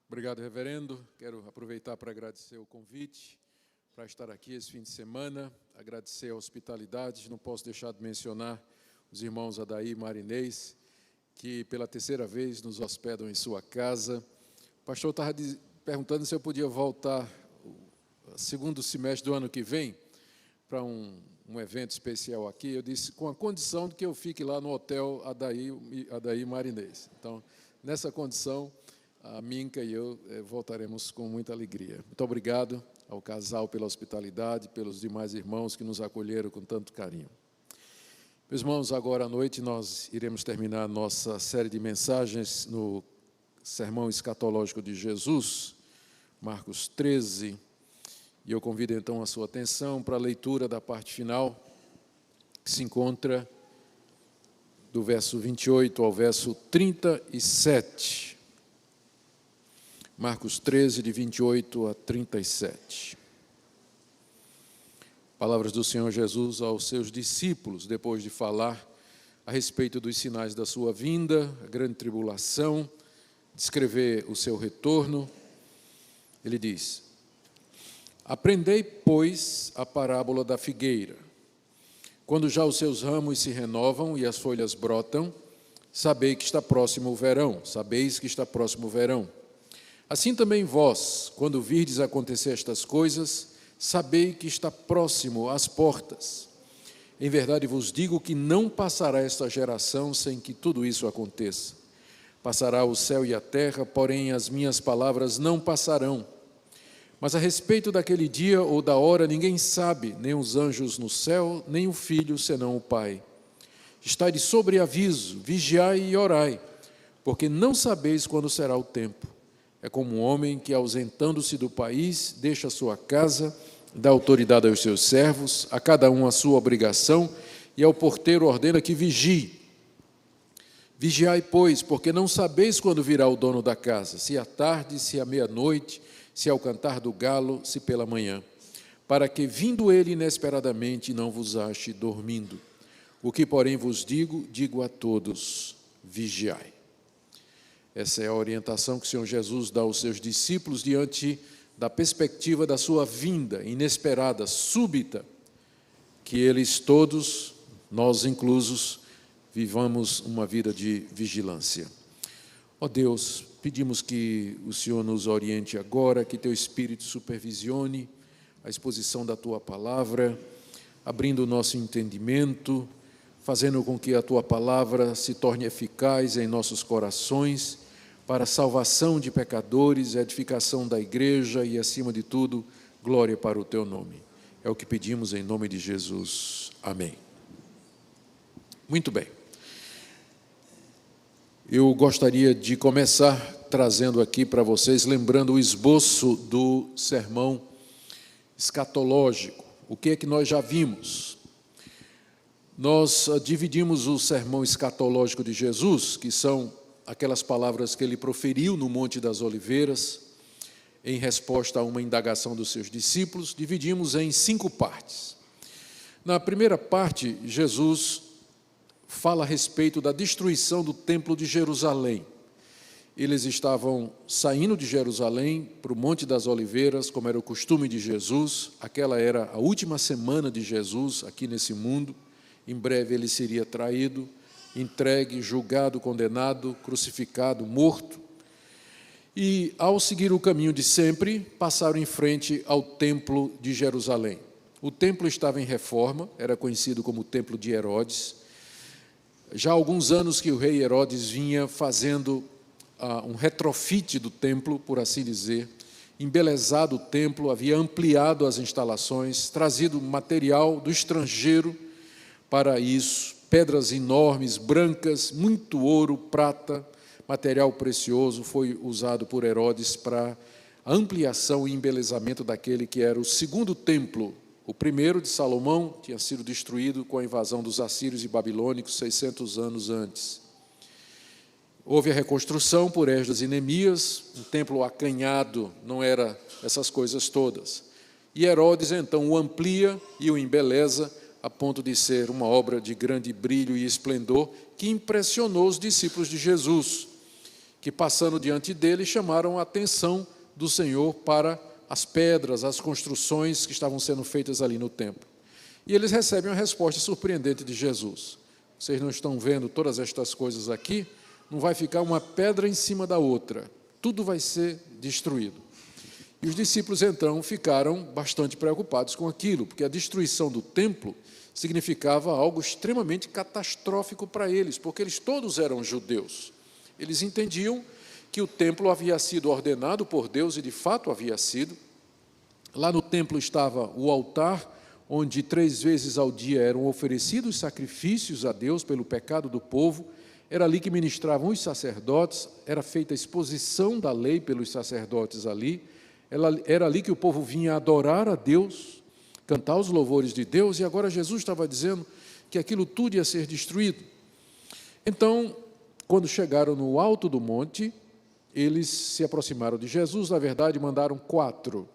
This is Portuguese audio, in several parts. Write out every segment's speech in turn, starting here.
Obrigado, reverendo. Quero aproveitar para agradecer o convite para estar aqui esse fim de semana, agradecer a hospitalidade. Não posso deixar de mencionar os irmãos Adair e Marinês, que pela terceira vez nos hospedam em sua casa. O pastor estava perguntando se eu podia voltar segundo semestre do ano que vem para um evento especial aqui. Eu disse, com a condição de que eu fique lá no hotel Adair e Marinês. Então, nessa condição, a Minca e eu voltaremos com muita alegria. Muito obrigado ao casal pela hospitalidade, pelos demais irmãos que nos acolheram com tanto carinho. Meus irmãos, agora à noite nós iremos terminar nossa série de mensagens no Sermão Escatológico de Jesus, Marcos 13, e eu convido então a sua atenção para a leitura da parte final, que se encontra do verso 28 ao verso 37. Marcos 13, de 28 a 37. Palavras do Senhor Jesus aos seus discípulos, depois de falar a respeito dos sinais da sua vinda, a grande tribulação, descrever o seu retorno. Ele diz: Aprendei, pois, a parábola da figueira. Quando já os seus ramos se renovam e as folhas brotam, sabeis que está próximo o verão. Assim também vós, quando virdes acontecer estas coisas, sabei que está próximo às portas. Em verdade vos digo que não passará esta geração sem que tudo isso aconteça. Passará o céu e a terra, porém as minhas palavras não passarão. Mas a respeito daquele dia ou da hora ninguém sabe, nem os anjos no céu, nem o Filho, senão o Pai. Estai de sobreaviso, vigiai e orai, porque não sabeis quando será o tempo. É como um homem que, ausentando-se do país, deixa a sua casa, dá autoridade aos seus servos, a cada um a sua obrigação, e ao porteiro ordena que vigie. Vigiai, pois, porque não sabeis quando virá o dono da casa, se à tarde, se à meia-noite, se ao cantar do galo, se pela manhã, para que, vindo ele inesperadamente, não vos ache dormindo. O que, porém, vos digo a todos: vigiai. Essa é a orientação que o Senhor Jesus dá aos seus discípulos diante da perspectiva da sua vinda inesperada, súbita, que eles todos, nós inclusos, vivamos uma vida de vigilância. Ó Deus, pedimos que o Senhor nos oriente agora, que Teu Espírito supervisione a exposição da Tua palavra, abrindo o nosso entendimento, fazendo com que a Tua palavra se torne eficaz em nossos corações, para a salvação de pecadores, a edificação da igreja e, acima de tudo, glória para o Teu nome. É o que pedimos em nome de Jesus. Amém. Muito bem. Eu gostaria de começar trazendo aqui para vocês, lembrando o esboço do sermão escatológico. O que é que nós já vimos? Nós dividimos o sermão escatológico de Jesus, que são aquelas palavras que ele proferiu no Monte das Oliveiras, em resposta a uma indagação dos seus discípulos, dividimos em 5 partes. Na primeira parte, Jesus fala a respeito da destruição do Templo de Jerusalém. Eles estavam saindo de Jerusalém para o Monte das Oliveiras, como era o costume de Jesus. Aquela era a última semana de Jesus aqui nesse mundo. Em breve ele seria traído, entregue, julgado, condenado, crucificado, morto. E, ao seguir o caminho de sempre, passaram em frente ao Templo de Jerusalém. O templo estava em reforma, era conhecido como o Templo de Herodes. Já há alguns anos que o rei Herodes vinha fazendo um retrofit do templo, por assim dizer, embelezado o templo, havia ampliado as instalações, trazido material do estrangeiro para isso, pedras enormes, brancas, muito ouro, prata, material precioso foi usado por Herodes para a ampliação e embelezamento daquele que era o segundo templo. O primeiro, de Salomão, tinha sido destruído com a invasão dos assírios e babilônicos 600 anos antes. Houve a reconstrução por Esdras e Neemias, um templo acanhado, não era essas coisas todas. E Herodes, então, o amplia e o embeleza, a ponto de ser uma obra de grande brilho e esplendor, que impressionou os discípulos de Jesus. que, passando diante dele, chamaram a atenção do Senhor para as pedras, as construções que estavam sendo feitas ali no templo. E eles recebem uma resposta surpreendente de Jesus. Vocês não estão vendo todas estas coisas aqui? Não vai ficar uma pedra em cima da outra. Tudo vai ser destruído. E os discípulos, então, ficaram bastante preocupados com aquilo, porque a destruição do templo significava algo extremamente catastrófico para eles, porque eles todos eram judeus. Eles entendiam que o templo havia sido ordenado por Deus, e de fato havia sido. Lá no templo estava o altar, onde 3 vezes ao dia eram oferecidos sacrifícios a Deus pelo pecado do povo. Era ali que ministravam os sacerdotes, era feita a exposição da lei pelos sacerdotes ali. Era ali que o povo vinha adorar a Deus, cantar os louvores de Deus, e agora Jesus estava dizendo que aquilo tudo ia ser destruído. Então, quando chegaram no alto do monte, eles se aproximaram de Jesus. Na verdade, mandaram 4,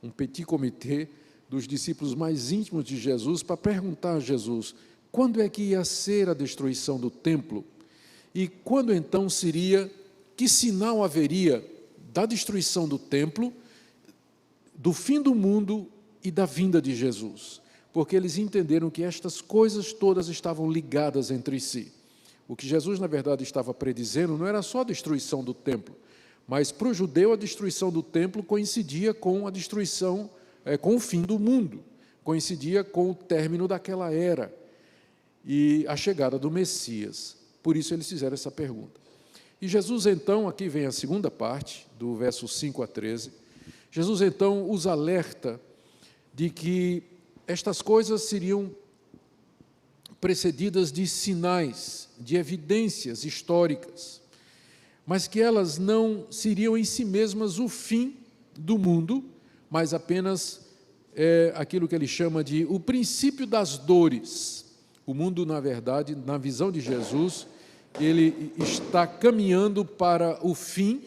um petit comité dos discípulos mais íntimos de Jesus, para perguntar a Jesus quando é que ia ser a destruição do templo e quando então seria, que sinal haveria da destruição do templo, do fim do mundo e da vinda de Jesus, porque eles entenderam que estas coisas todas estavam ligadas entre si. O que Jesus, na verdade, estava predizendo não era só a destruição do templo, mas para o judeu a destruição do templo coincidia com a destruição, com o fim do mundo, coincidia com o término daquela era e a chegada do Messias. Por isso eles fizeram essa pergunta. E Jesus, então, aqui vem a segunda parte, do verso 5 a 13, Jesus, então, os alerta de que estas coisas seriam precedidas de sinais, de evidências históricas, mas que elas não seriam em si mesmas o fim do mundo, mas apenas aquilo que ele chama de o princípio das dores. O mundo, na verdade, na visão de Jesus, ele está caminhando para o fim,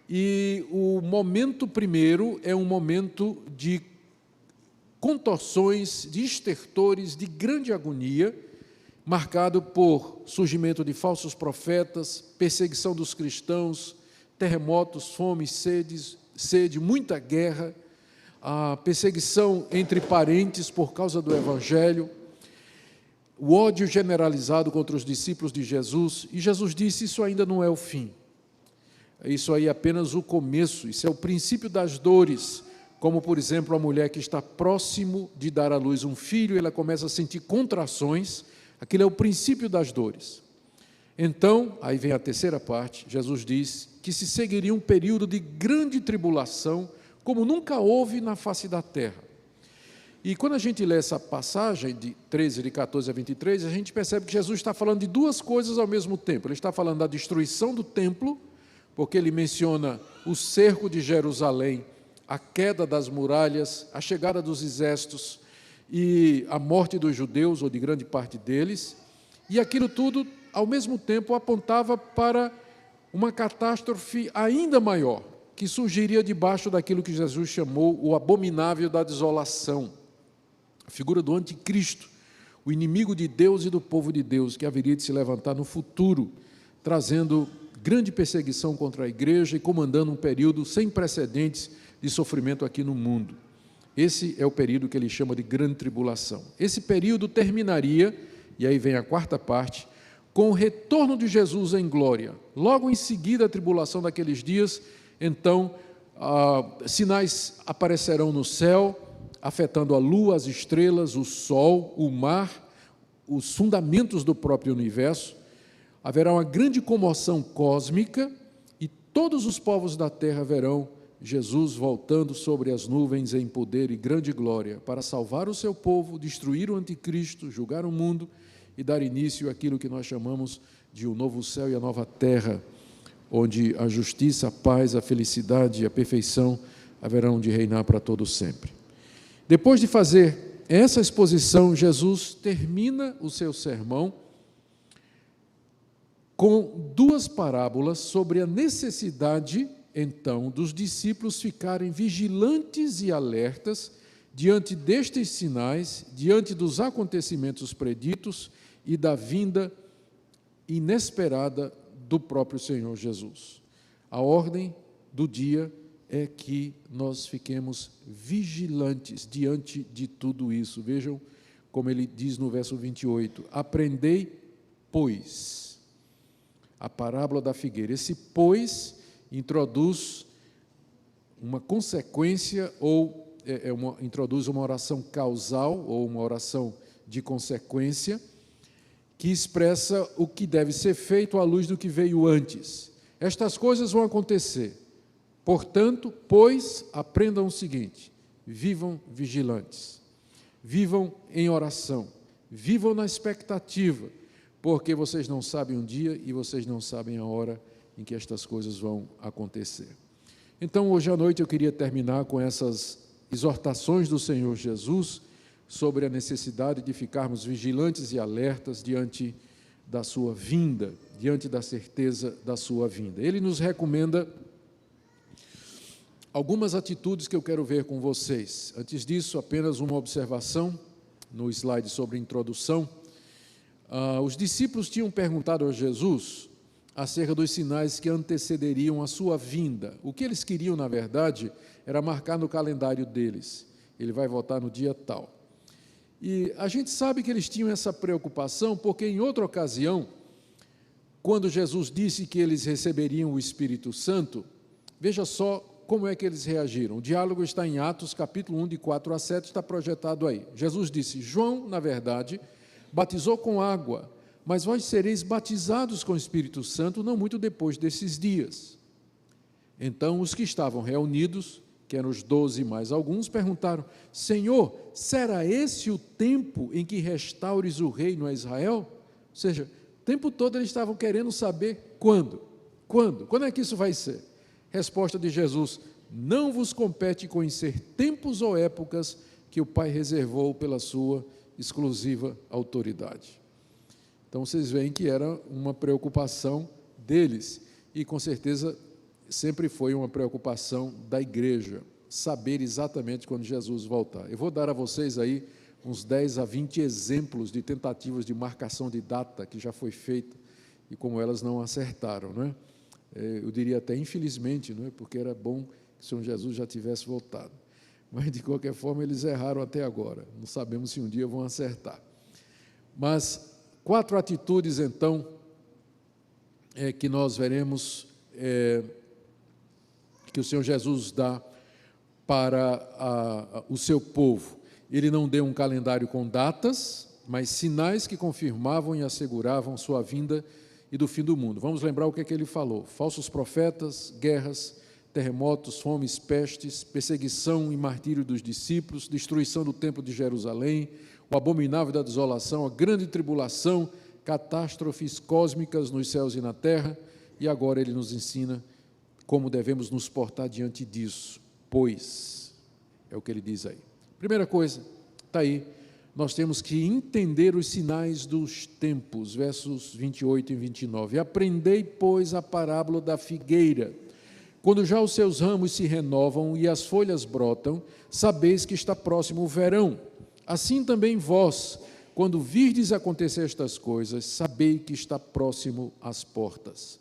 e o momento primeiro é um momento de contorções, de estertores, de grande agonia, marcado por surgimento de falsos profetas, perseguição dos cristãos, terremotos, fome, sede, muita guerra, a perseguição entre parentes por causa do Evangelho, o ódio generalizado contra os discípulos de Jesus. E Jesus disse: isso ainda não é o fim, isso aí é apenas o começo, isso é o princípio das dores, como, por exemplo, a mulher que está próximo de dar à luz um filho, ela começa a sentir contrações, aquilo é o princípio das dores. Então, aí vem a terceira parte, Jesus diz que se seguiria um período de grande tribulação, como nunca houve na face da terra. E quando a gente lê essa passagem de 13, de 14 a 23, a gente percebe que Jesus está falando de duas coisas ao mesmo tempo. Ele está falando da destruição do templo, porque ele menciona o cerco de Jerusalém, a queda das muralhas, a chegada dos exércitos e a morte dos judeus, ou de grande parte deles, e aquilo tudo, ao mesmo tempo, apontava para uma catástrofe ainda maior, que surgiria debaixo daquilo que Jesus chamou o abominável da desolação, a figura do anticristo, o inimigo de Deus e do povo de Deus, que haveria de se levantar no futuro, trazendo grande perseguição contra a igreja e comandando um período sem precedentes de sofrimento aqui no mundo. Esse é o período que ele chama de grande tribulação. Esse período terminaria, e aí vem a quarta parte, com o retorno de Jesus em glória. Logo em seguida a tribulação daqueles dias, então, sinais aparecerão no céu, afetando a lua, as estrelas, o sol, o mar, os fundamentos do próprio universo. Haverá uma grande comoção cósmica e todos os povos da terra verão Jesus voltando sobre as nuvens em poder e grande glória para salvar o seu povo, destruir o anticristo, julgar o mundo e dar início àquilo que nós chamamos de um novo céu e a nova terra, onde a justiça, a paz, a felicidade e a perfeição haverão de reinar para todo sempre. Depois de fazer essa exposição, Jesus termina o seu sermão com duas parábolas sobre a necessidade, então, dos discípulos ficarem vigilantes e alertas diante destes sinais, diante dos acontecimentos preditos e da vinda inesperada do próprio Senhor Jesus. A ordem do dia é que nós fiquemos vigilantes diante de tudo isso. Vejam como ele diz no verso 28, aprendei, pois, a parábola da figueira. Esse pois introduz uma consequência ou introduz uma oração causal ou uma oração de consequência que expressa o que deve ser feito à luz do que veio antes. Estas coisas vão acontecer. Portanto, pois, aprendam o seguinte, vivam vigilantes, vivam em oração, vivam na expectativa, porque vocês não sabem um dia e vocês não sabem a hora em que estas coisas vão acontecer. Então, hoje à noite eu queria terminar com essas exortações do Senhor Jesus sobre a necessidade de ficarmos vigilantes e alertas diante da sua vinda, diante da certeza da sua vinda. Ele nos recomenda algumas atitudes que eu quero ver com vocês. Antes disso, apenas uma observação no slide sobre introdução. Os discípulos tinham perguntado a Jesus acerca dos sinais que antecederiam a sua vinda. O que eles queriam, na verdade, era marcar no calendário deles. Ele vai voltar no dia tal. E a gente sabe que eles tinham essa preocupação porque, em outra ocasião, quando Jesus disse que eles receberiam o Espírito Santo, veja só como é que eles reagiram. O diálogo está em Atos, capítulo 1, de 4 a 7, está projetado aí. Jesus disse, João, na verdade, batizou com água, mas vós sereis batizados com o Espírito Santo não muito depois desses dias. Então, os que estavam reunidos, que eram os 12 mais alguns, perguntaram, Senhor, será esse o tempo em que restaures o reino a Israel? Ou seja, o tempo todo eles estavam querendo saber quando. Quando é que isso vai ser? Resposta de Jesus, não vos compete conhecer tempos ou épocas que o Pai reservou pela sua exclusiva autoridade. Então, vocês veem que era uma preocupação deles, e com certeza sempre foi uma preocupação da igreja, saber exatamente quando Jesus voltar. Eu vou dar a vocês aí uns 10 a 20 exemplos de tentativas de marcação de data que já foi feita, e como elas não acertaram, não é? Eu diria até infelizmente, não é? Porque era bom que o Senhor Jesus já tivesse voltado. Mas, de qualquer forma, eles erraram até agora. Não sabemos se um dia vão acertar. Mas 4 atitudes, então, que nós veremos que o Senhor Jesus dá para o seu povo. Ele não deu um calendário com datas, mas sinais que confirmavam e asseguravam sua vinda e do fim do mundo. Vamos lembrar o que ele falou. Falsos profetas, guerras, terremotos, fomes, pestes, perseguição e martírio dos discípulos, destruição do templo de Jerusalém, o abominável da desolação, a grande tribulação, catástrofes cósmicas nos céus e na terra, e agora ele nos ensina como devemos nos portar diante disso, pois, é o que ele diz aí. Primeira coisa, está aí, nós temos que entender os sinais dos tempos, versos 28 e 29. Aprendei, pois, a parábola da figueira. Quando já os seus ramos se renovam e as folhas brotam, sabeis que está próximo o verão. Assim também vós, quando virdes acontecer estas coisas, sabei que está próximo às portas.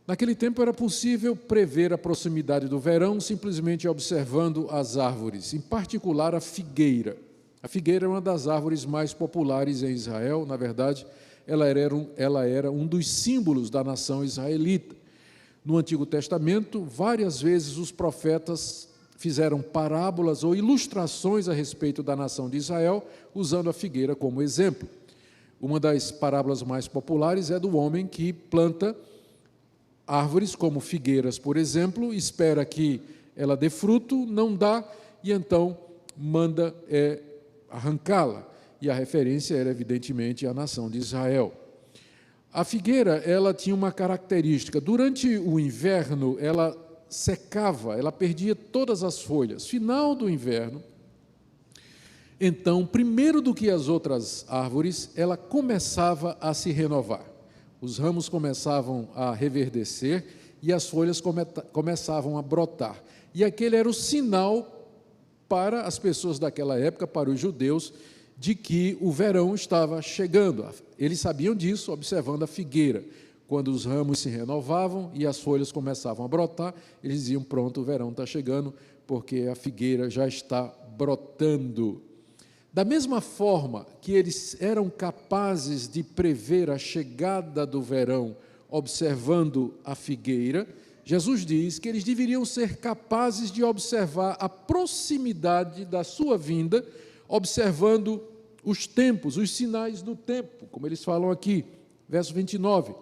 Naquele tempo era possível prever a proximidade do verão simplesmente observando as árvores, em particular a figueira. A figueira é uma das árvores mais populares em Israel. Na verdade, ela era um dos símbolos da nação israelita. No Antigo Testamento, várias vezes os profetas fizeram parábolas ou ilustrações a respeito da nação de Israel, usando a figueira como exemplo. Uma das parábolas mais populares é do homem que planta árvores como figueiras, por exemplo, espera que ela dê fruto, não dá, e então manda arrancá-la. E a referência era, evidentemente, a nação de Israel. A figueira, ela tinha uma característica. Durante o inverno, ela secava, ela perdia todas as folhas. Final do inverno, então, primeiro do que as outras árvores, ela começava a se renovar. Os ramos começavam a reverdecer e as folhas começavam a brotar. E aquele era o sinal para as pessoas daquela época, para os judeus, de que o verão estava chegando. Eles sabiam disso observando a figueira. Quando os ramos se renovavam e as folhas começavam a brotar, eles diziam: pronto, o verão está chegando, porque a figueira já está brotando. Da mesma forma que eles eram capazes de prever a chegada do verão observando a figueira, Jesus diz que eles deveriam ser capazes de observar a proximidade da sua vinda, observando os tempos, os sinais do tempo, como eles falam aqui, verso 29.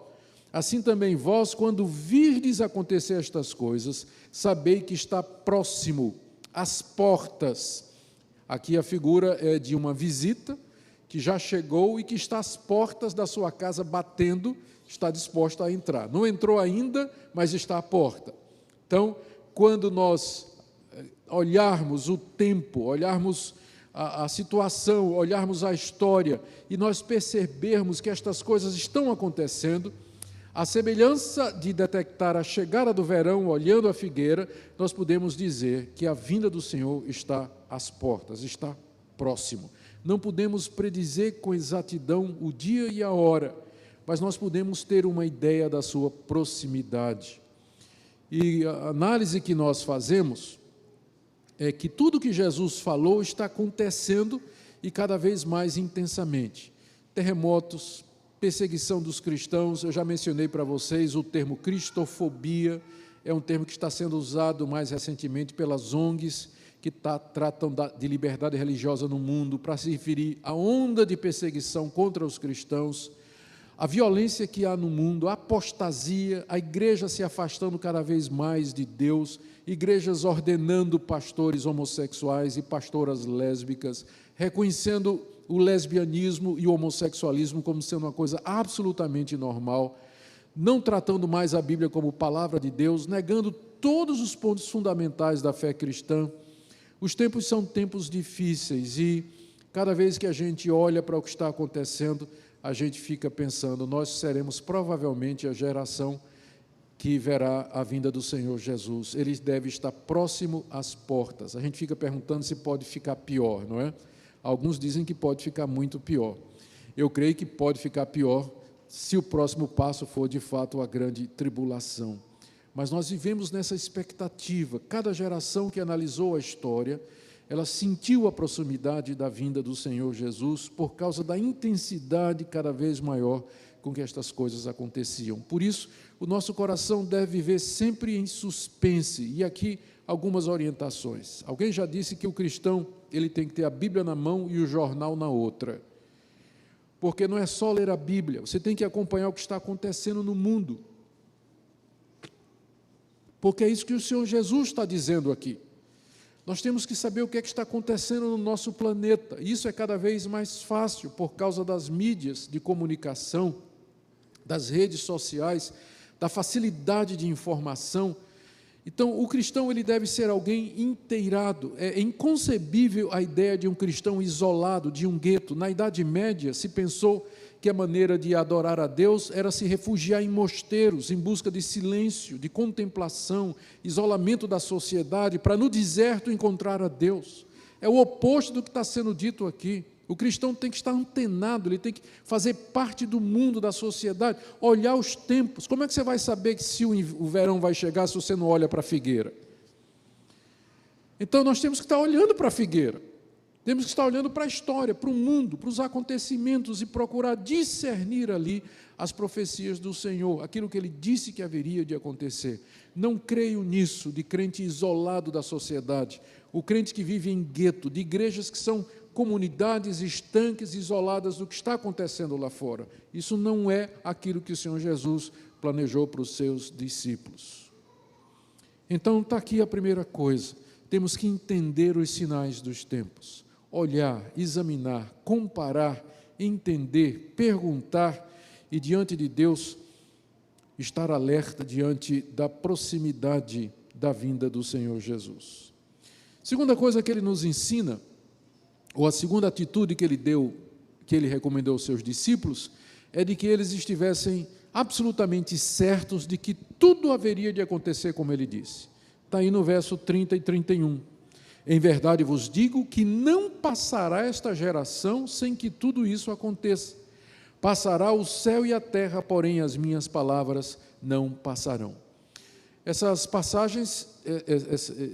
Assim também vós, quando virdes acontecer estas coisas, sabei que está próximo, às portas. Aqui a figura é de uma visita que já chegou e que está às portas da sua casa batendo, está disposta a entrar. Não entrou ainda, mas está à porta. Então, quando nós olharmos o tempo, olharmos a situação, olharmos a história e nós percebermos que estas coisas estão acontecendo, a semelhança de detectar a chegada do verão olhando a figueira, nós podemos dizer que a vinda do Senhor está às portas, está próximo. Não podemos predizer com exatidão o dia e a hora, mas nós podemos ter uma ideia da sua proximidade. E a análise que nós fazemos é que tudo que Jesus falou está acontecendo e cada vez mais intensamente. Terremotos, perseguição dos cristãos, eu já mencionei para vocês o termo cristofobia, é um termo que está sendo usado mais recentemente pelas ONGs, que tratam de liberdade religiosa no mundo, para se referir à onda de perseguição contra os cristãos, a violência que há no mundo, a apostasia, a igreja se afastando cada vez mais de Deus, igrejas ordenando pastores homossexuais e pastoras lésbicas, reconhecendo o lesbianismo e o homossexualismo como sendo uma coisa absolutamente normal, não tratando mais a Bíblia como palavra de Deus, negando todos os pontos fundamentais da fé cristã. Os tempos são tempos difíceis e cada vez que a gente olha para o que está acontecendo, a gente fica pensando, nós seremos provavelmente a geração que verá a vinda do Senhor Jesus. Ele deve estar próximo às portas. A gente fica perguntando se pode ficar pior, não é? Alguns dizem que pode ficar muito pior. Eu creio que pode ficar pior se o próximo passo for, de fato, a grande tribulação. Mas nós vivemos nessa expectativa. Cada geração que analisou a história, ela sentiu a proximidade da vinda do Senhor Jesus por causa da intensidade cada vez maior com que estas coisas aconteciam. Por isso, o nosso coração deve viver sempre em suspense. E aqui, algumas orientações. Alguém já disse que o cristão ele tem que ter a Bíblia na mão e o jornal na outra. Porque não é só ler a Bíblia, você tem que acompanhar o que está acontecendo no mundo. Porque é isso que o Senhor Jesus está dizendo aqui. Nós temos que saber o que é que está acontecendo no nosso planeta. Isso é cada vez mais fácil por causa das mídias de comunicação, das redes sociais, da facilidade de informação. Então, o cristão ele deve ser alguém inteirado. É inconcebível a ideia de um cristão isolado, de um gueto. Na Idade Média, se pensou que a maneira de adorar a Deus era se refugiar em mosteiros, em busca de silêncio, de contemplação, isolamento da sociedade, para no deserto encontrar a Deus. É o oposto do que está sendo dito aqui. O cristão tem que estar antenado, ele tem que fazer parte do mundo, da sociedade, olhar os tempos. Como é que você vai saber que se o verão vai chegar se você não olha para a figueira? Então nós temos que estar olhando para a figueira, temos que estar olhando para a história, para o mundo, para os acontecimentos e procurar discernir ali as profecias do Senhor, aquilo que Ele disse que haveria de acontecer. Não creio nisso, de crente isolado da sociedade, o crente que vive em gueto, de igrejas que são comunidades estanques, isoladas do que está acontecendo lá fora. Isso não é aquilo que o Senhor Jesus planejou para os seus discípulos. Então, está aqui a primeira coisa. Temos que entender os sinais dos tempos. Olhar, examinar, comparar, entender, perguntar e, diante de Deus, estar alerta diante da proximidade da vinda do Senhor Jesus. Segunda coisa que Ele nos ensina, ou a segunda atitude que Ele recomendou aos seus discípulos, é de que eles estivessem absolutamente certos de que tudo haveria de acontecer como Ele disse. Está aí no verso 30 e 31. Em verdade vos digo que não passará esta geração sem que tudo isso aconteça. Passará o céu e a terra, porém as minhas palavras não passarão. Essas passagens,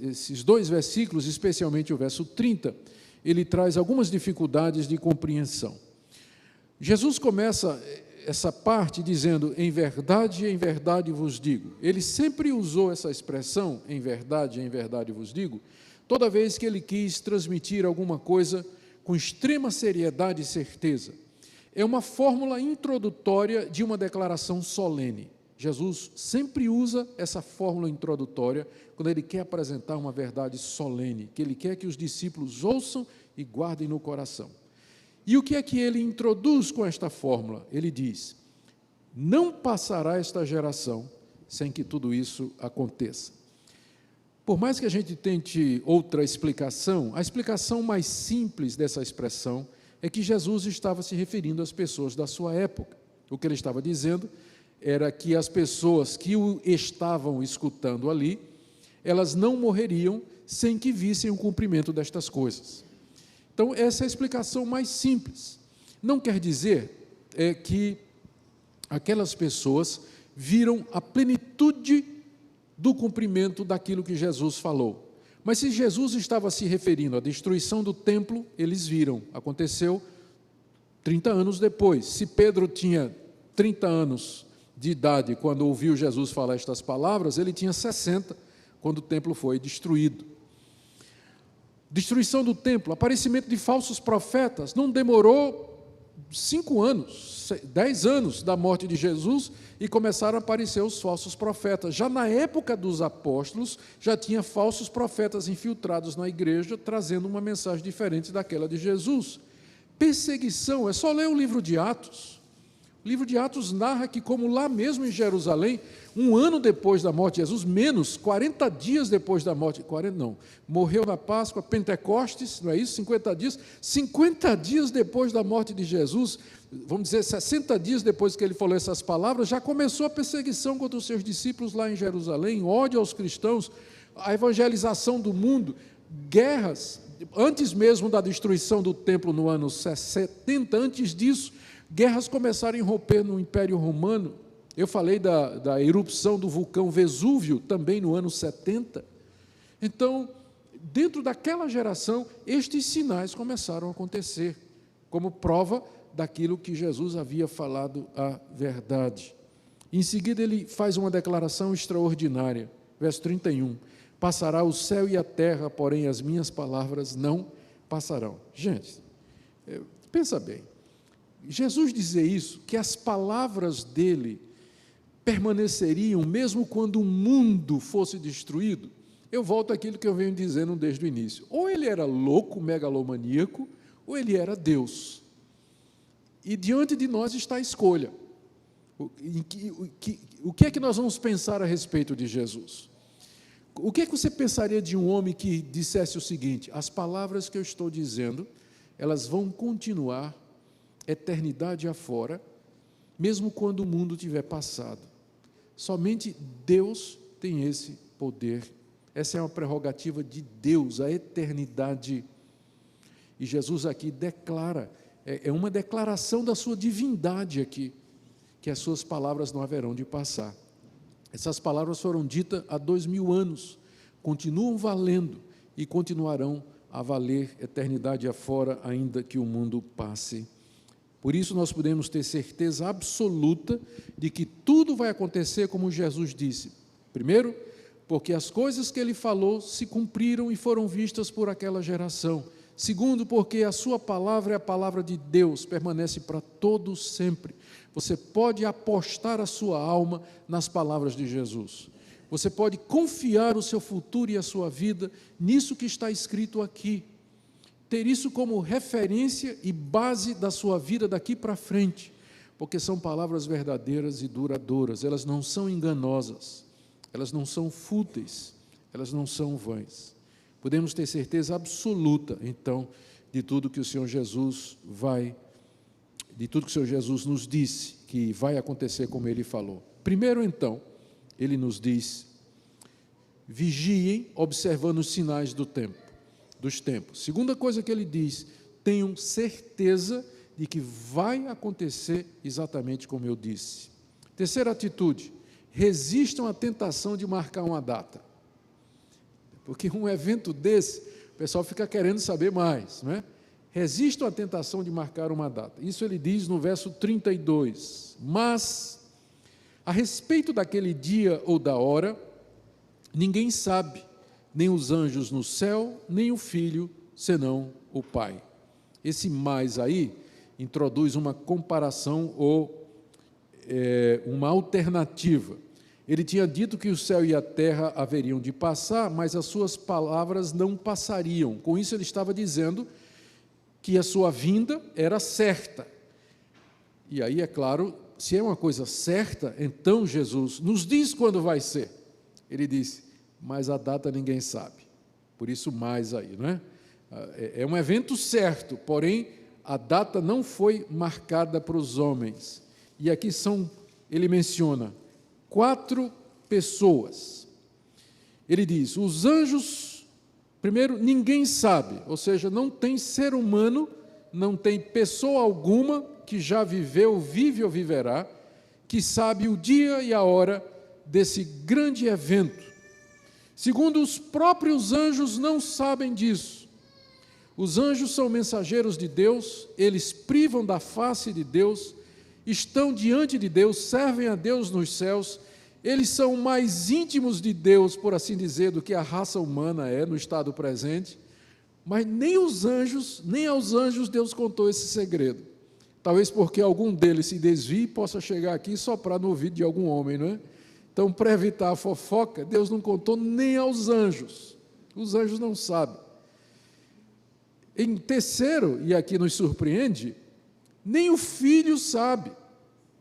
esses dois versículos, especialmente o verso 30, ele traz algumas dificuldades de compreensão. Jesus começa essa parte dizendo, em verdade vos digo. Ele sempre usou essa expressão, em verdade vos digo, toda vez que ele quis transmitir alguma coisa com extrema seriedade e certeza. É uma fórmula introdutória de uma declaração solene. Jesus sempre usa essa fórmula introdutória quando ele quer apresentar uma verdade solene, que ele quer que os discípulos ouçam e guardem no coração. E o que é que ele introduz com esta fórmula? Ele diz, não passará esta geração sem que tudo isso aconteça. Por mais que a gente tente outra explicação, a explicação mais simples dessa expressão é que Jesus estava se referindo às pessoas da sua época. O que ele estava dizendo era que as pessoas que o estavam escutando ali, elas não morreriam sem que vissem o cumprimento destas coisas. Então, essa é a explicação mais simples. Não quer dizer que aquelas pessoas viram a plenitude do cumprimento daquilo que Jesus falou. Mas se Jesus estava se referindo à destruição do templo, eles viram. Aconteceu 30 anos depois. Se Pedro tinha 30 anos de idade quando ouviu Jesus falar estas palavras, ele tinha 60 quando o templo foi destruído. Destruição do templo, aparecimento de falsos profetas, não demorou 5 anos, 10 anos da morte de Jesus e começaram a aparecer os falsos profetas. Já na época dos apóstolos, já tinha falsos profetas infiltrados na igreja, trazendo uma mensagem diferente daquela de Jesus. Perseguição, é só ler o livro de Atos. O livro de Atos narra que, como lá mesmo em Jerusalém, 1 ano depois da morte de Jesus, menos 40 dias depois da morte, 40 não, morreu na Páscoa, Pentecostes, não é isso? 50 dias depois da morte de Jesus, vamos dizer 60 dias depois que ele falou essas palavras, já começou a perseguição contra os seus discípulos lá em Jerusalém, ódio aos cristãos, a evangelização do mundo, guerras, antes mesmo da destruição do templo no ano 70, antes disso, guerras começaram a irromper no Império Romano. Eu falei da erupção do vulcão Vesúvio, também no ano 70. Então, dentro daquela geração, estes sinais começaram a acontecer, como prova daquilo que Jesus havia falado a verdade. Em seguida, ele faz uma declaração extraordinária, verso 31. Passará o céu e a terra, porém as minhas palavras não passarão. Gente, pensa bem. Jesus dizer isso, que as palavras dele permaneceriam mesmo quando o mundo fosse destruído, eu volto àquilo que eu venho dizendo desde o início. Ou ele era louco, megalomaníaco, ou ele era Deus. E diante de nós está a escolha. O que é que nós vamos pensar a respeito de Jesus? O que é que você pensaria de um homem que dissesse o seguinte, as palavras que eu estou dizendo, elas vão continuar eternidade afora, mesmo quando o mundo tiver passado. Somente Deus tem esse poder. Essa é uma prerrogativa de Deus, a eternidade. E Jesus aqui declara, é uma declaração da sua divindade aqui, que as suas palavras não haverão de passar. Essas palavras foram ditas há 2000 anos, continuam valendo e continuarão a valer eternidade afora, ainda que o mundo passe. Por isso nós podemos ter certeza absoluta de que tudo vai acontecer como Jesus disse. Primeiro, porque as coisas que ele falou se cumpriram e foram vistas por aquela geração. Segundo, porque a sua palavra é a palavra de Deus, permanece para todo sempre. Você pode apostar a sua alma nas palavras de Jesus. Você pode confiar o seu futuro e a sua vida nisso que está escrito aqui. Ter isso como referência e base da sua vida daqui para frente, porque são palavras verdadeiras e duradouras, elas não são enganosas, elas não são fúteis, elas não são vãs. Podemos ter certeza absoluta, então, de tudo que o Senhor Jesus nos disse, que vai acontecer como Ele falou. Primeiro, então, Ele nos diz, vigiem observando os sinais dos tempos. Segunda coisa que ele diz, tenham certeza de que vai acontecer exatamente como eu disse. Terceira atitude: resistam à tentação de marcar uma data. Porque um evento desse, o pessoal fica querendo saber mais, não é? Resistam à tentação de marcar uma data. Isso ele diz no verso 32. Mas, a respeito daquele dia ou da hora, ninguém sabe, nem os anjos no céu, nem o Filho, senão o Pai. Esse mais aí introduz uma comparação ou uma alternativa. Ele tinha dito que o céu e a terra haveriam de passar, mas as suas palavras não passariam. Com isso ele estava dizendo que a sua vinda era certa. E aí, é claro, se é uma coisa certa, então Jesus nos diz quando vai ser. Ele disse, mas a data ninguém sabe. Por isso mais aí, não é? É um evento certo, porém a data não foi marcada para os homens. E aqui ele menciona 4 pessoas. Ele diz, os anjos, primeiro, ninguém sabe, ou seja, não tem ser humano, não tem pessoa alguma que já viveu, vive ou viverá, que sabe o dia e a hora desse grande evento. Segundo, os próprios anjos não sabem disso. Os anjos são mensageiros de Deus, eles privam da face de Deus, estão diante de Deus, servem a Deus nos céus, eles são mais íntimos de Deus, por assim dizer, do que a raça humana é no estado presente, mas nem aos anjos Deus contou esse segredo. Talvez porque algum deles se desvie e possa chegar aqui e soprar no ouvido de algum homem, não é? Então, para evitar a fofoca, Deus não contou nem aos anjos. Os anjos não sabem. Em terceiro, e aqui nos surpreende, nem o Filho sabe.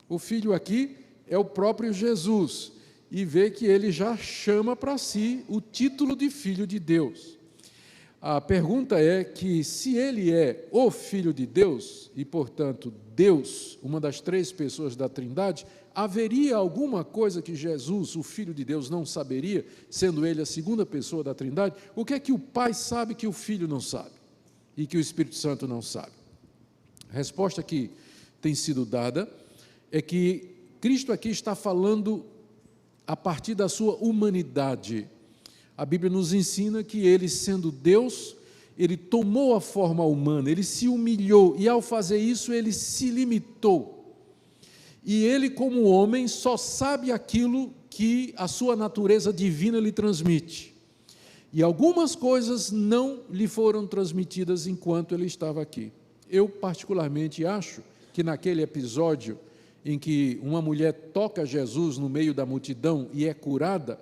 O Filho aqui é o próprio Jesus, e vê que ele já chama para si o título de Filho de Deus. A pergunta é que se ele é o Filho de Deus, e portanto Deus, uma das 3 pessoas da Trindade, haveria alguma coisa que Jesus, o Filho de Deus, não saberia, sendo ele a segunda pessoa da Trindade? O que é que o Pai sabe que o Filho não sabe? E que o Espírito Santo não sabe? A resposta que tem sido dada é que Cristo aqui está falando a partir da sua humanidade. A Bíblia nos ensina que ele, sendo Deus, ele tomou a forma humana, ele se humilhou, e ao fazer isso ele se limitou. E ele, como homem, só sabe aquilo que a sua natureza divina lhe transmite. E algumas coisas não lhe foram transmitidas enquanto ele estava aqui. Eu, particularmente, acho que naquele episódio em que uma mulher toca Jesus no meio da multidão e é curada,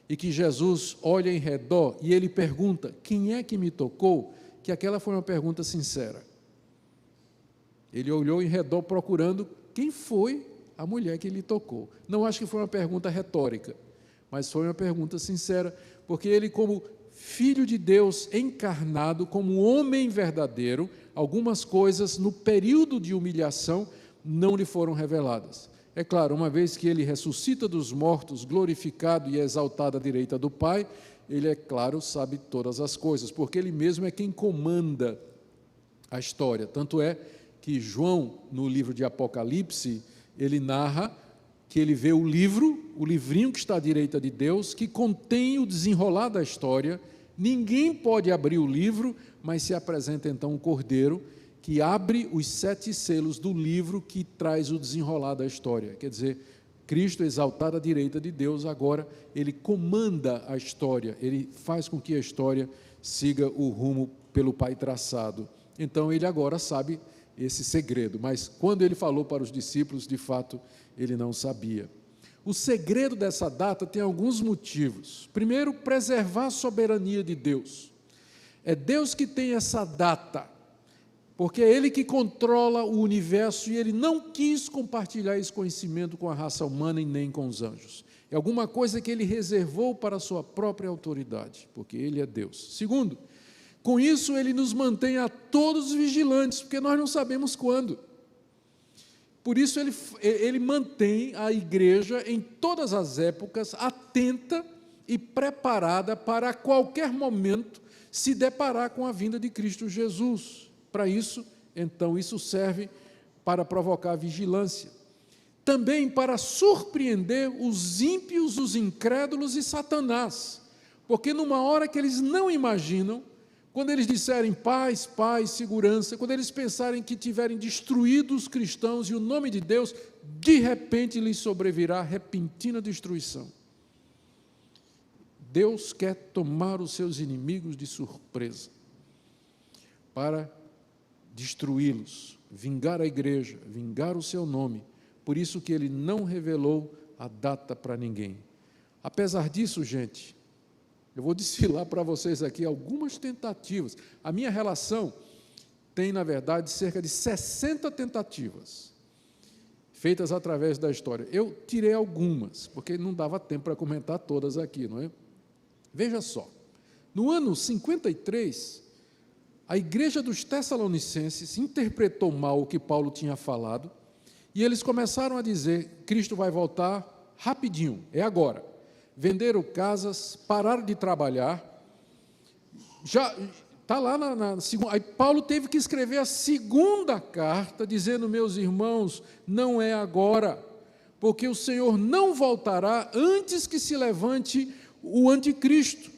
e que Jesus olha em redor e ele pergunta, quem é que me tocou? Que aquela foi uma pergunta sincera. Ele olhou em redor procurando quem foi a mulher que lhe tocou. Não acho que foi uma pergunta retórica, mas foi uma pergunta sincera, porque ele, como Filho de Deus encarnado, como homem verdadeiro, algumas coisas no período de humilhação não lhe foram reveladas. É claro, uma vez que ele ressuscita dos mortos, glorificado e exaltado à direita do Pai, ele, é claro, sabe todas as coisas, porque ele mesmo é quem comanda a história. Tanto é que João, no livro de Apocalipse, ele narra que ele vê o livrinho que está à direita de Deus, que contém o desenrolar da história. Ninguém pode abrir o livro, mas se apresenta então um cordeiro que abre os 7 selos do livro que traz o desenrolar da história. Quer dizer, Cristo, exaltado à direita de Deus, agora ele comanda a história, ele faz com que a história siga o rumo pelo Pai traçado. Então ele agora sabe esse segredo, mas quando ele falou para os discípulos, de fato, ele não sabia. O segredo dessa data tem alguns motivos. Primeiro, preservar a soberania de Deus. É Deus que tem essa data, porque é Ele que controla o universo e Ele não quis compartilhar esse conhecimento com a raça humana e nem com os anjos. É alguma coisa que Ele reservou para a sua própria autoridade, porque Ele é Deus. Segundo, com isso Ele nos mantém a todos vigilantes, porque nós não sabemos quando. Por isso ele mantém a igreja em todas as épocas atenta e preparada para a qualquer momento se deparar com a vinda de Cristo Jesus. Para isso, então, isso serve para provocar vigilância, também para surpreender os ímpios, os incrédulos e Satanás, porque numa hora que eles não imaginam, quando eles disserem paz, paz, segurança, quando eles pensarem que tiverem destruído os cristãos e o nome de Deus, de repente lhes sobrevirá repentina destruição. Deus quer tomar os seus inimigos de surpresa, para destruí-los, vingar a igreja, vingar o seu nome. Por isso que ele não revelou a data para ninguém. Apesar disso, gente, eu vou desfilar para vocês aqui algumas tentativas. A minha relação tem, na verdade, cerca de 60 tentativas, feitas através da história. Eu tirei algumas, porque não dava tempo para comentar todas aqui, não é? Veja só, no ano 53, a igreja dos Tessalonicenses interpretou mal o que Paulo tinha falado, e eles começaram a dizer, Cristo vai voltar rapidinho, é agora. Venderam casas, pararam de trabalhar, já está lá na segunda. Aí Paulo teve que escrever a segunda carta, dizendo, meus irmãos, não é agora, porque o Senhor não voltará antes que se levante o anticristo,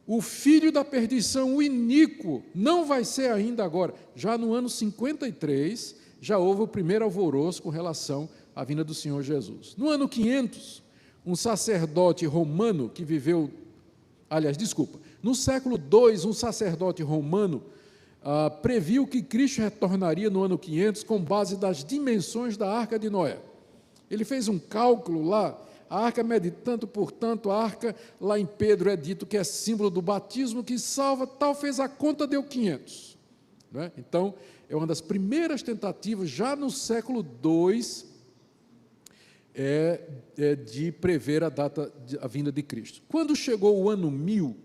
o filho da perdição, o iníquo, não vai ser ainda agora. Já no ano 53, já houve o primeiro alvoroço com relação à vinda do Senhor Jesus. No ano 500, um sacerdote romano que viveu, no século II, um sacerdote romano previu que Cristo retornaria no ano 500 com base das dimensões da Arca de Noé. Ele fez um cálculo lá, a arca mede tanto por tanto, a arca lá em Pedro é dito que é símbolo do batismo, que salva, tal, fez a conta, deu 500. Não é? Então, é uma das primeiras tentativas, já no século II, de prever a data, a vinda de Cristo. Quando chegou o ano 1000,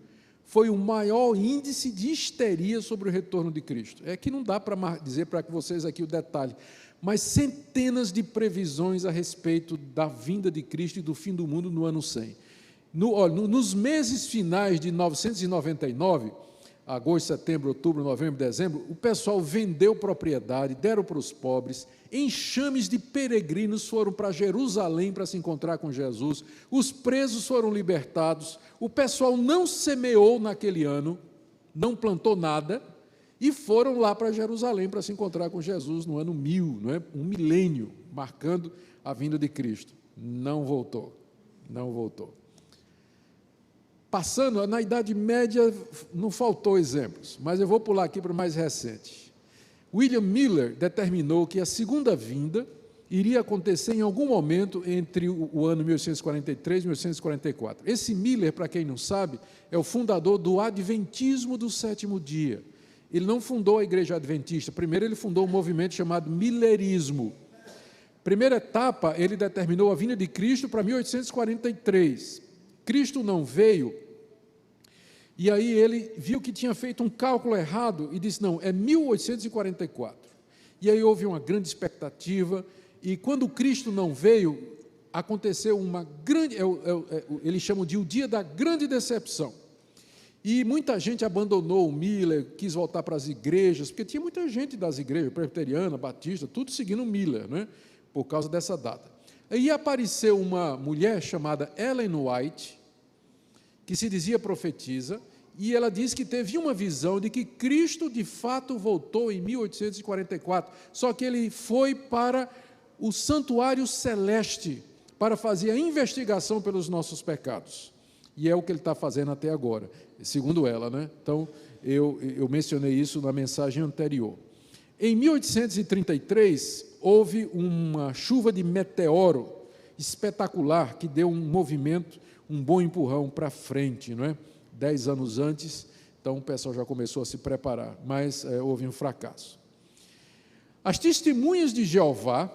foi o maior índice de histeria sobre o retorno de Cristo. É que não dá para dizer para vocês aqui o detalhe, mas centenas de previsões a respeito da vinda de Cristo e do fim do mundo no ano 100. Nos meses finais de 999, agosto, setembro, outubro, novembro, dezembro, o pessoal vendeu propriedade, deram para os pobres, enxames de peregrinos foram para Jerusalém para se encontrar com Jesus, os presos foram libertados, o pessoal não semeou naquele ano, não plantou nada, e foram lá para Jerusalém para se encontrar com Jesus no ano 1000, não é? Um milênio, marcando a vinda de Cristo. Não voltou, não voltou. Passando, na Idade Média não faltou exemplos, mas eu vou pular aqui para o mais recente. William Miller determinou que a segunda vinda iria acontecer em algum momento entre o ano 1843 e 1844. Esse Miller, para quem não sabe, é o fundador do Adventismo do Sétimo Dia. Ele não fundou a Igreja Adventista, primeiro ele fundou um movimento chamado Millerismo. Primeira etapa, ele determinou a vinda de Cristo para 1843. Cristo não veio, e aí ele viu que tinha feito um cálculo errado e disse, não, é 1844. E aí houve uma grande expectativa, e quando Cristo não veio, aconteceu uma grande, eles chamam de o dia da grande decepção. E muita gente abandonou o Miller, quis voltar para as igrejas, porque tinha muita gente das igrejas, presbiteriana, batista, tudo seguindo o Miller, né, por causa dessa data. Aí apareceu uma mulher chamada Ellen White, que se dizia profetisa, e ela disse que teve uma visão de que Cristo de fato voltou em 1844, só que ele foi para o santuário celeste, para fazer a investigação pelos nossos pecados. E é o que ele está fazendo até agora, segundo ela, né? Então, eu mencionei isso na mensagem anterior. Em 1833, houve uma chuva de meteoro espetacular, que deu um movimento, um bom empurrão para frente, não é? 10 anos antes, então o pessoal já começou a se preparar, mas houve um fracasso. As testemunhas de Jeová,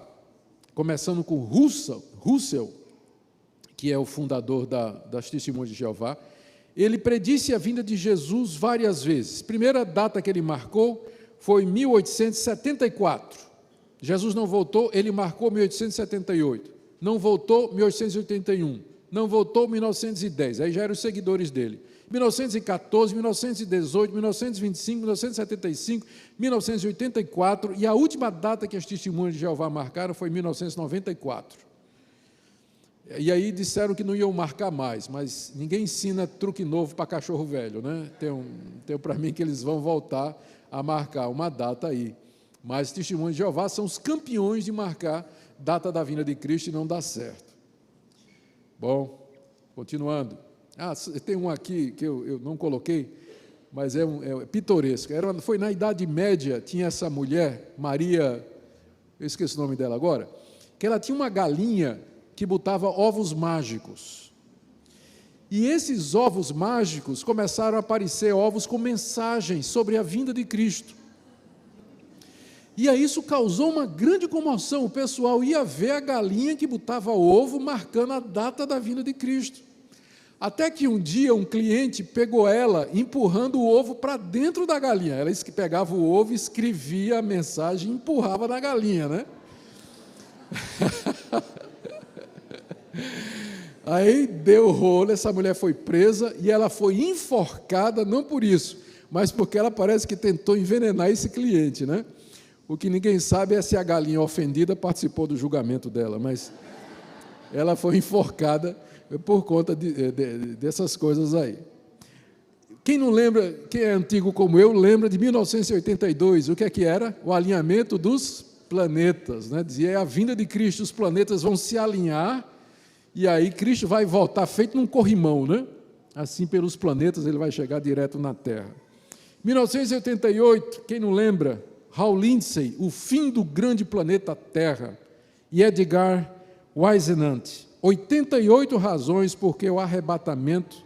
começando com Russell, que é o fundador das Testemunhas de Jeová, ele predisse a vinda de Jesus várias vezes. A primeira data que ele marcou foi 1874. Jesus não voltou, ele marcou 1878. Não voltou, 1881. não votou em 1910, aí já eram os seguidores dele. 1914, 1918, 1925, 1975, 1984, e a última data que as testemunhas de Jeová marcaram foi 1994. E aí disseram que não iam marcar mais, mas ninguém ensina truque novo para cachorro velho, né? Tem para mim que eles vão voltar a marcar uma data aí. Mas testemunhos de Jeová são os campeões de marcar data da vinda de Cristo e não dá certo. Bom, continuando. Tem um aqui que eu não coloquei, mas é pitoresco. Foi na Idade Média, tinha essa mulher, Maria, eu esqueci o nome dela agora, que ela tinha uma galinha que botava ovos mágicos. E esses ovos mágicos começaram a aparecer ovos com mensagens sobre a vinda de Cristo. E aí isso causou uma grande comoção. O pessoal ia ver a galinha que botava ovo marcando a data da vinda de Cristo. Até que um dia um cliente pegou ela empurrando o ovo para dentro da galinha. Ela pegava o ovo, escrevia a mensagem e empurrava na galinha, né? Aí deu rolo, essa mulher foi presa e ela foi enforcada, não por isso, mas porque ela parece que tentou envenenar esse cliente, né? O que ninguém sabe é se a galinha ofendida participou do julgamento dela, mas ela foi enforcada por conta dessas coisas aí. Quem não lembra, quem é antigo como eu, lembra de 1982, o que é que era? O alinhamento dos planetas, né? Dizia, é a vinda de Cristo, os planetas vão se alinhar, e aí Cristo vai voltar feito num corrimão, né? Assim, pelos planetas, ele vai chegar direto na Terra. 1988, quem não lembra? Hal Lindsey, O Fim do Grande Planeta Terra, e Edgar Whisenant, 88 razões porque o arrebatamento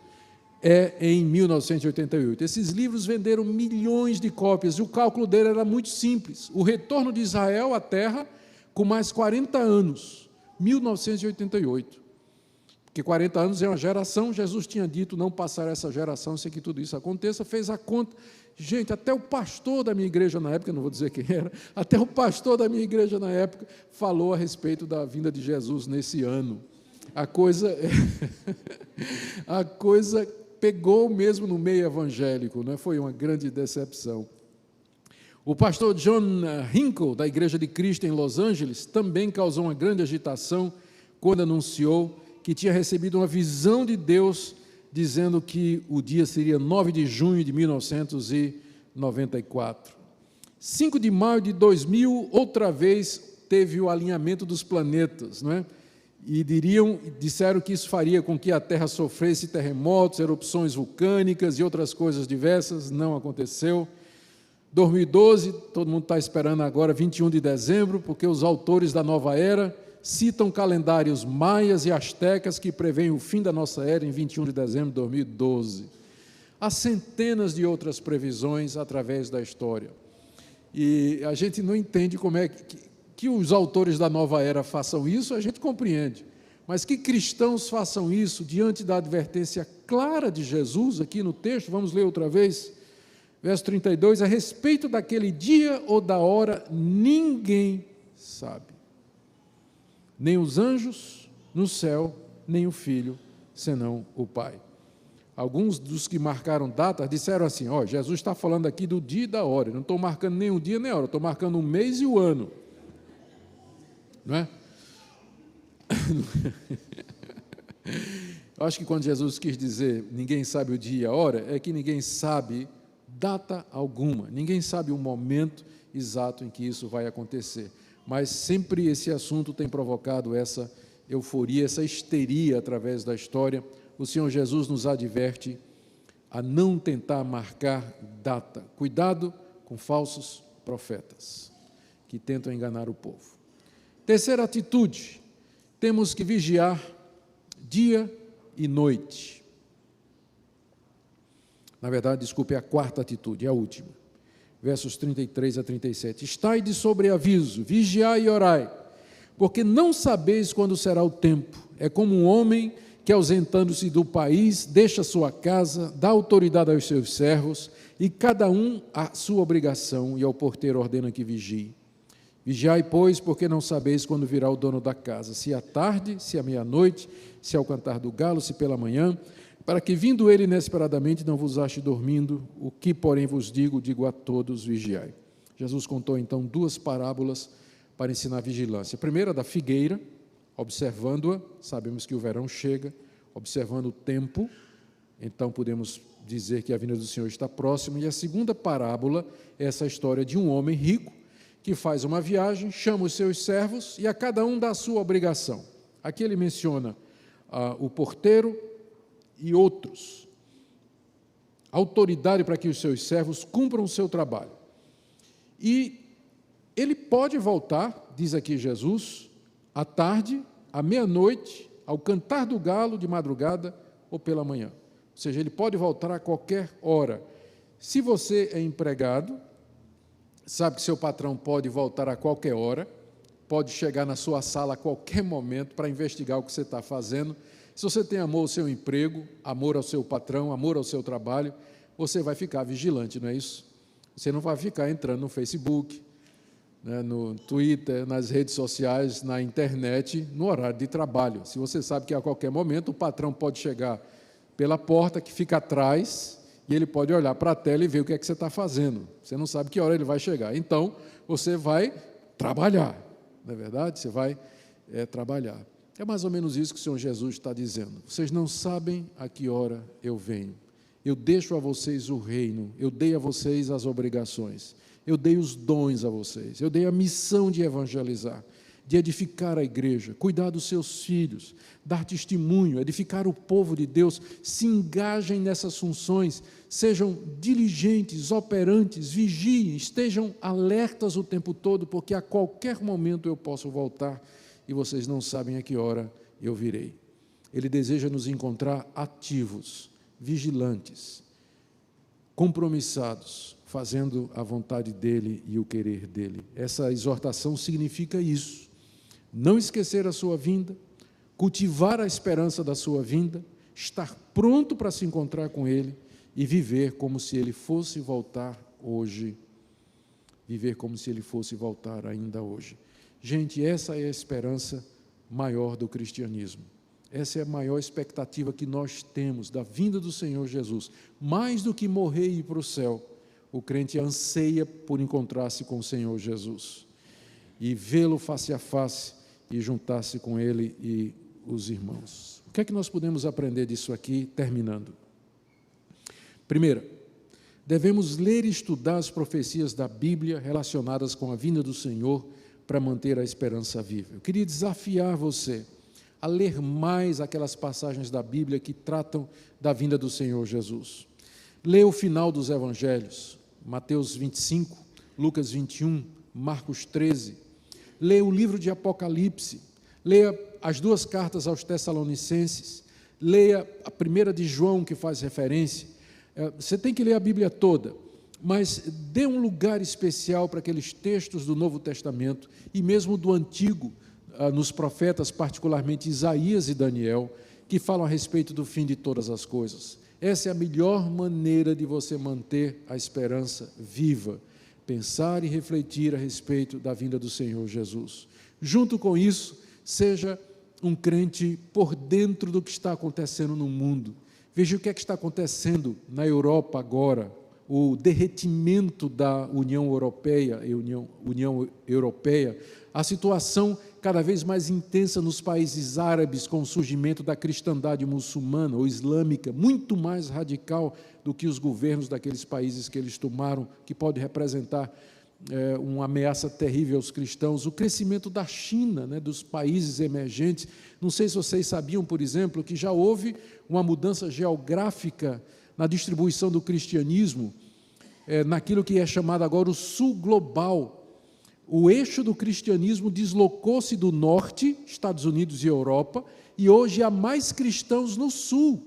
é em 1988. Esses livros venderam milhões de cópias, e o cálculo dele era muito simples. O retorno de Israel à Terra com mais 40 anos, 1988. Porque 40 anos é uma geração, Jesus tinha dito não passar essa geração sem que tudo isso aconteça, fez a conta. Gente, até o pastor da minha igreja na época, não vou dizer quem era, até o pastor da minha igreja na época falou a respeito da vinda de Jesus nesse ano. A coisa pegou mesmo no meio evangélico, né? Foi uma grande decepção. O pastor John Hinkle, da Igreja de Cristo em Los Angeles, também causou uma grande agitação quando anunciou que tinha recebido uma visão de Deus dizendo que o dia seria 9 de junho de 1994. 5 de maio de 2000, outra vez, teve o alinhamento dos planetas, não é? E disseram que isso faria com que a Terra sofresse terremotos, erupções vulcânicas e outras coisas diversas. Não aconteceu. 2012, todo mundo está esperando agora, 21 de dezembro, porque os autores da nova era citam calendários maias e astecas que prevêem o fim da nossa era em 21 de dezembro de 2012. Há centenas de outras previsões através da história. E a gente não entende como é que os autores da nova era façam isso, a gente compreende. Mas que cristãos façam isso diante da advertência clara de Jesus, aqui no texto, vamos ler outra vez, verso 32, a respeito daquele dia ou da hora, ninguém sabe. Nem os anjos no céu, nem o Filho, senão o Pai. Alguns dos que marcaram data disseram assim, Jesus está falando aqui do dia e da hora, eu não estou marcando nem o dia nem a hora, estou marcando o mês e o ano. Não é? Eu acho que quando Jesus quis dizer ninguém sabe o dia e a hora, é que ninguém sabe data alguma, ninguém sabe o momento exato em que isso vai acontecer. Mas sempre esse assunto tem provocado essa euforia, essa histeria através da história. O Senhor Jesus nos adverte a não tentar marcar data. Cuidado com falsos profetas que tentam enganar o povo. Terceira atitude, temos que vigiar dia e noite. Na verdade, desculpe, é a quarta atitude, é a última. Versos 33 a 37. Estai de sobreaviso, vigiai e orai, porque não sabeis quando será o tempo. É como um homem que, ausentando-se do país, deixa sua casa, dá autoridade aos seus servos, e cada um a sua obrigação, e ao porteiro ordena que vigie. Vigiai, pois, porque não sabeis quando virá o dono da casa, se à tarde, se à meia-noite, se ao cantar do galo, se pela manhã, para que, vindo ele inesperadamente, não vos ache dormindo. O que, porém, vos digo a todos, vigiai. Jesus contou, então, duas parábolas para ensinar vigilância. A primeira da figueira, observando-a, sabemos que o verão chega, observando o tempo, então podemos dizer que a vinda do Senhor está próxima. E a segunda parábola é essa história de um homem rico, que faz uma viagem, chama os seus servos e a cada um dá a sua obrigação. Aqui ele menciona o porteiro e outros, autoridade para que os seus servos cumpram o seu trabalho. E ele pode voltar, diz aqui Jesus, à tarde, à meia-noite, ao cantar do galo de madrugada ou pela manhã. Ou seja, ele pode voltar a qualquer hora. Se você é empregado, sabe que seu patrão pode voltar a qualquer hora, pode chegar na sua sala a qualquer momento para investigar o que você está fazendo. Se você tem amor ao seu emprego, amor ao seu patrão, amor ao seu trabalho, você vai ficar vigilante, não é isso? Você não vai ficar entrando no Facebook, né, no Twitter, nas redes sociais, na internet, no horário de trabalho. Se você sabe que a qualquer momento o patrão pode chegar pela porta que fica atrás e ele pode olhar para a tela e ver o que é que você está fazendo. Você não sabe que hora ele vai chegar. Então, você vai trabalhar, não é verdade? Você vai trabalhar. É mais ou menos isso que o Senhor Jesus está dizendo. Vocês não sabem a que hora eu venho. Eu deixo a vocês o reino, eu dei a vocês as obrigações, eu dei os dons a vocês, eu dei a missão de evangelizar, de edificar a igreja, cuidar dos seus filhos, dar testemunho, edificar o povo de Deus. Se engajem nessas funções, sejam diligentes, operantes, vigiem, estejam alertas o tempo todo, porque a qualquer momento eu posso voltar e vocês não sabem a que hora eu virei. Ele deseja nos encontrar ativos, vigilantes, compromissados, fazendo a vontade dEle e o querer dEle. Essa exortação significa isso: não esquecer a sua vinda, cultivar a esperança da sua vinda, estar pronto para se encontrar com Ele e viver como se Ele fosse voltar hoje, viver como se Ele fosse voltar ainda hoje. Gente, essa é a esperança maior do cristianismo. Essa é a maior expectativa que nós temos da vinda do Senhor Jesus. Mais do que morrer e ir para o céu, o crente anseia por encontrar-se com o Senhor Jesus e vê-lo face a face e juntar-se com Ele e os irmãos. O que é que nós podemos aprender disso aqui, terminando? Primeiro, devemos ler e estudar as profecias da Bíblia relacionadas com a vinda do Senhor para manter a esperança viva. Eu queria desafiar você a ler mais aquelas passagens da Bíblia que tratam da vinda do Senhor Jesus. Leia o final dos evangelhos, Mateus 25, Lucas 21, Marcos 13. Leia o livro de Apocalipse, leia as duas cartas aos Tessalonicenses, leia a primeira de João, que faz referência. Você tem que ler a Bíblia toda, mas dê um lugar especial para aqueles textos do Novo Testamento e mesmo do Antigo, nos profetas, particularmente Isaías e Daniel, que falam a respeito do fim de todas as coisas. Essa é a melhor maneira de você manter a esperança viva, pensar e refletir a respeito da vinda do Senhor Jesus. Junto com isso, seja um crente por dentro do que está acontecendo no mundo. Veja o que é que está acontecendo na Europa agora, o derretimento da União Europeia, a situação cada vez mais intensa nos países árabes, com o surgimento da cristandade muçulmana ou islâmica, muito mais radical do que os governos daqueles países que eles tomaram, que pode representar uma ameaça terrível aos cristãos. O crescimento da China, né, dos países emergentes. Não sei se vocês sabiam, por exemplo, que já houve uma mudança geográfica na distribuição do cristianismo, naquilo que é chamado agora o sul global. O eixo do cristianismo deslocou-se do norte, Estados Unidos e Europa, e hoje há mais cristãos no sul.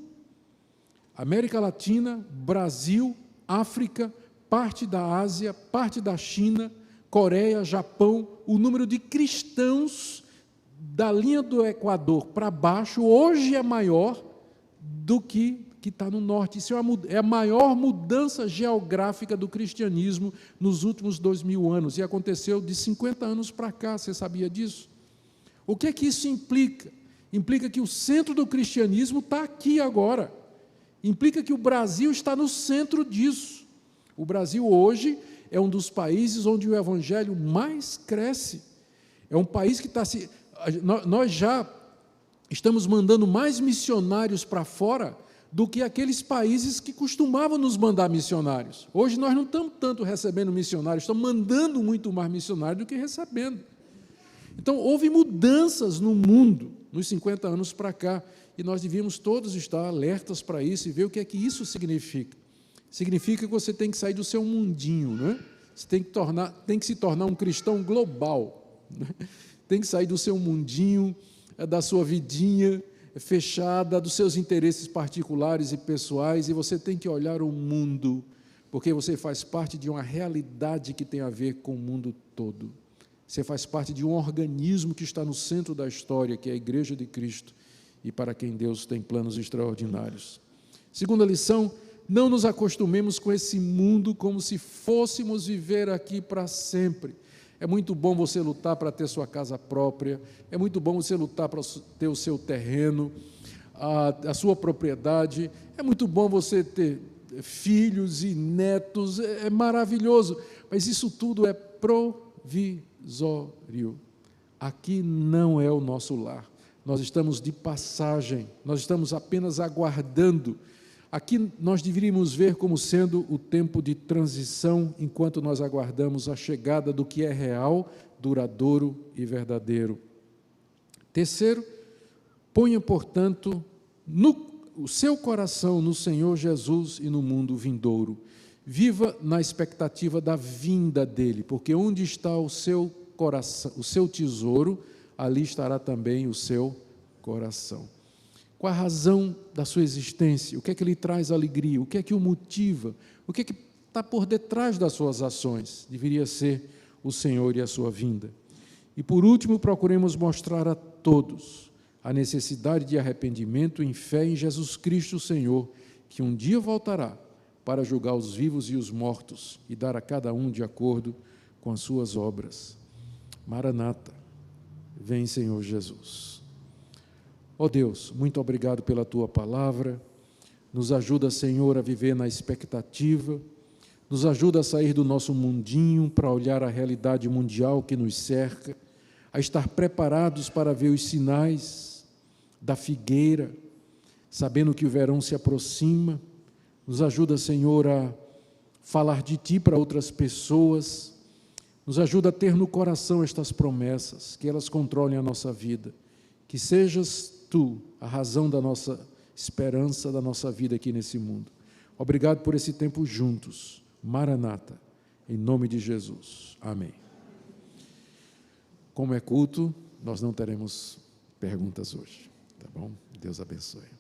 América Latina, Brasil, África, parte da Ásia, parte da China, Coreia, Japão. O número de cristãos da linha do Equador para baixo hoje é maior do que que está no norte. Isso é a maior mudança geográfica do cristianismo nos últimos 2000 anos, e aconteceu de 50 anos para cá. Você sabia disso? O que é que isso implica? Implica que o centro do cristianismo está aqui agora. Implica que o Brasil está no centro disso. O Brasil hoje é um dos países onde o evangelho mais cresce. É um país que está se... Nós já estamos mandando mais missionários para fora do que aqueles países que costumavam nos mandar missionários. Hoje nós não estamos tanto recebendo missionários, estamos mandando muito mais missionários do que recebendo. Então, houve mudanças no mundo nos 50 anos para cá, e nós devíamos todos estar alertas para isso e ver o que é que isso significa. Significa que você tem que sair do seu mundinho, não é? Você tem que se tornar um cristão global, né? Tem que sair do seu mundinho, da sua vidinha fechada, dos seus interesses particulares e pessoais, e você tem que olhar o mundo, porque você faz parte de uma realidade que tem a ver com o mundo todo. Você faz parte de um organismo que está no centro da história, que é a Igreja de Cristo, e para quem Deus tem planos extraordinários. Segunda lição: não nos acostumemos com esse mundo como se fôssemos viver aqui para sempre. É muito bom você lutar para ter sua casa própria, é muito bom você lutar para ter o seu terreno, a sua propriedade, é muito bom você ter filhos e netos, é maravilhoso, mas isso tudo é provisório. Aqui não é o nosso lar, nós estamos de passagem, nós estamos apenas aguardando. Aqui nós deveríamos ver como sendo o tempo de transição, enquanto nós aguardamos a chegada do que é real, duradouro e verdadeiro. Terceiro, ponha, portanto, o seu coração no Senhor Jesus e no mundo vindouro. Viva na expectativa da vinda dele, porque onde está o seu coração, o seu tesouro, ali estará também o seu coração. Qual a razão da sua existência? O que é que lhe traz alegria? O que é que o motiva? O que é que está por detrás das suas ações? Deveria ser o Senhor e a sua vinda. E por último, procuremos mostrar a todos a necessidade de arrependimento em fé em Jesus Cristo, Senhor, que um dia voltará para julgar os vivos e os mortos e dar a cada um de acordo com as suas obras. Maranata, vem, Senhor Jesus. Ó Deus, muito obrigado pela Tua palavra, nos ajuda, Senhor, a viver na expectativa, nos ajuda a sair do nosso mundinho para olhar a realidade mundial que nos cerca, a estar preparados para ver os sinais da figueira, sabendo que o verão se aproxima. Nos ajuda, Senhor, a falar de Ti para outras pessoas, nos ajuda a ter no coração estas promessas, que elas controlem a nossa vida, que sejas Tu, a razão da nossa esperança, da nossa vida aqui nesse mundo. Obrigado por esse tempo juntos. Maranata, em nome de Jesus. Amém. Como é culto, nós não teremos perguntas hoje, tá bom? Deus abençoe.